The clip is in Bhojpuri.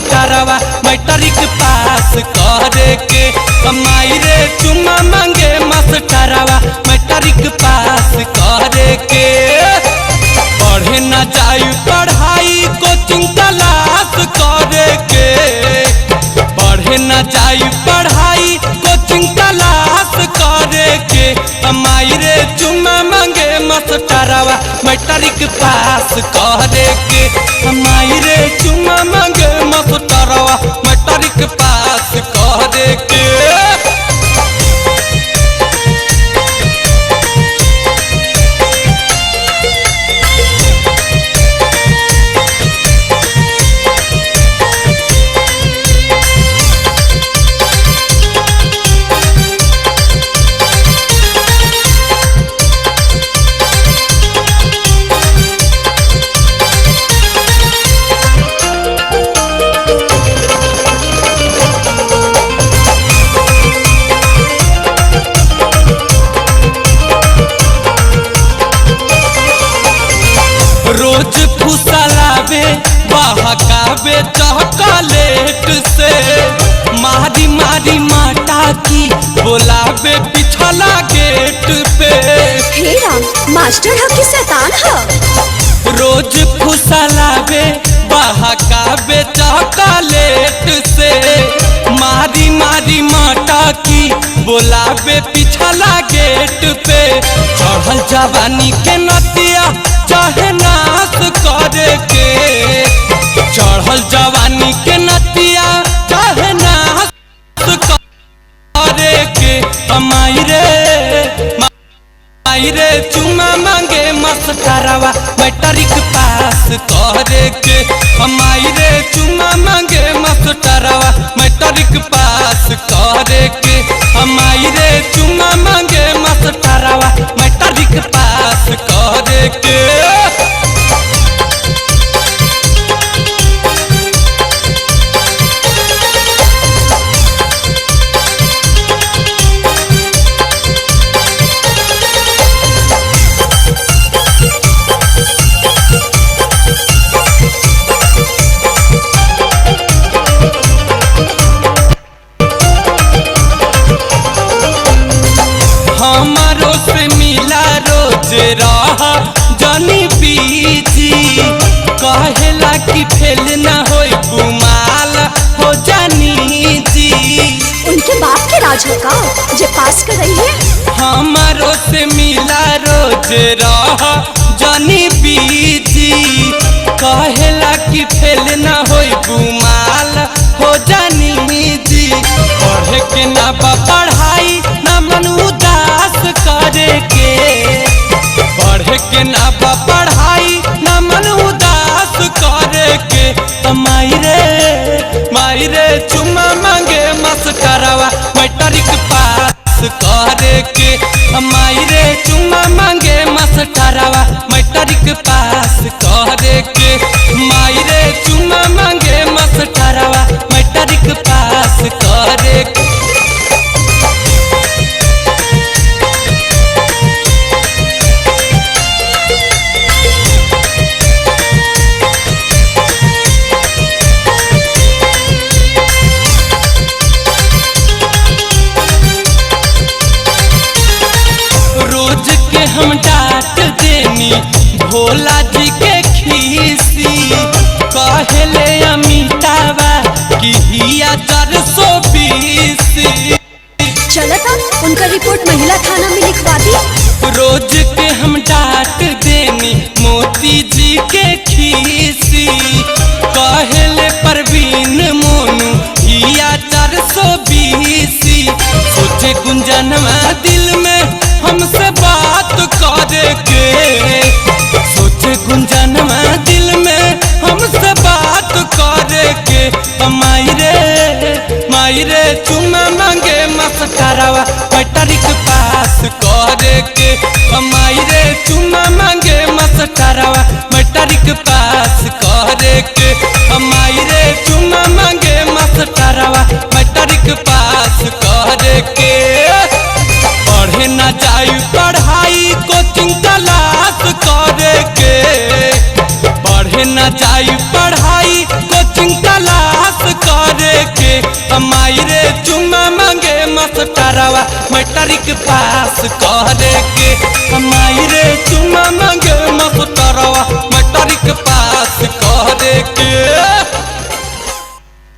मास्टरवा मैट्रिक पास करे के। माई रे चुम्मा मांगे मास्टरवा मैट्रिक पास करे के। पढ़े न जाई पढ़ाई कोचिंग क्लास करे के। पढ़े न जाई पढ़ाई कोचिंग क्लास करे के। माई रे चुम्मा मांगे मास्टरवा मैट्रिक पास करे के। माई रे चुम्मा मांगे मास्टरवा मैट्रिक पास करे के। रोज फुसलावे बहकावे चॉकलेट से। मारी मारी माटा की बोलावे पिछला गेट पे। हे राम, मास्टर ह कि शैतान ह? रोज फुसलावे बहकावे चॉकलेट से। मारी मारी माटा की बोलावे पिछला गेट पे। चढ़ल जवानी के नतिया चाहे नाश करे के। चढ़ल जवानी के नतिया चाहे नाश करे के। माई रे चुम्मा मांगे मास्टरवा मैट्रिक पास करे के। माई रे चुम्मा मांगे मास्टरवा मैट्रिक पास करे के। माई रे चुम्मा मांगे मास्टरवा मैट्रिक पास करे के। हमारो से मिला रोज रहा जानी बीजी। कहेला कि फेल ना होई गुमाल हो जानी जी। उनके बाप के राज है का जे पास कर रही है? हमारो से मिला रोज रहा जानी बीजी। कहेला कि फेल ना होई गुमाल हो जानी जी। पढ़े के ना पढ़ाई ना मन उदास करे के। पढ़े के ना पढ़ाई ना मन उदास करे के। माई रे चुम्मा मांगे मास्टरवा मैट्रिक पास करे के। माई रे चुम्मा मांगे मास्टरवा मैट्रिक पास करे के। माई रे चुम्मा मांगे मास्टरवा मैट्रिक पास करे के। रोज के हम डांट देनी भोला जी के खीसी। कहले अमितावा कि हिया 420। चलता उनका रिपोर्ट महिला थाना में लिखवा दी। रोज के हम डांट देनी मोती जी के खीसी। कहले परवीन मोनू हिया 420। सोचे गुंजनवा दिल में हमसे बात करे के। सोचे गुंजनवा दिल में हमसे बात करे के। माई रे चुम्मा मांगे मास्टरवा मैट्रिक पास करे के। माई रे चुम्मा मांगे मास्टरवा मैट्रिक पास करे के। माई रे चुम्मा मांगे मास्टरवा मैट्रिक पास करे के। पढ़े न जाई पढ़ाई कोचिंग क्लास करे के। पढ़े न जाई पढ़ाई कोचिंग क्लास हमारी रे चुम्मा मांगे मास्टरवा मैट्रिक पास करे के।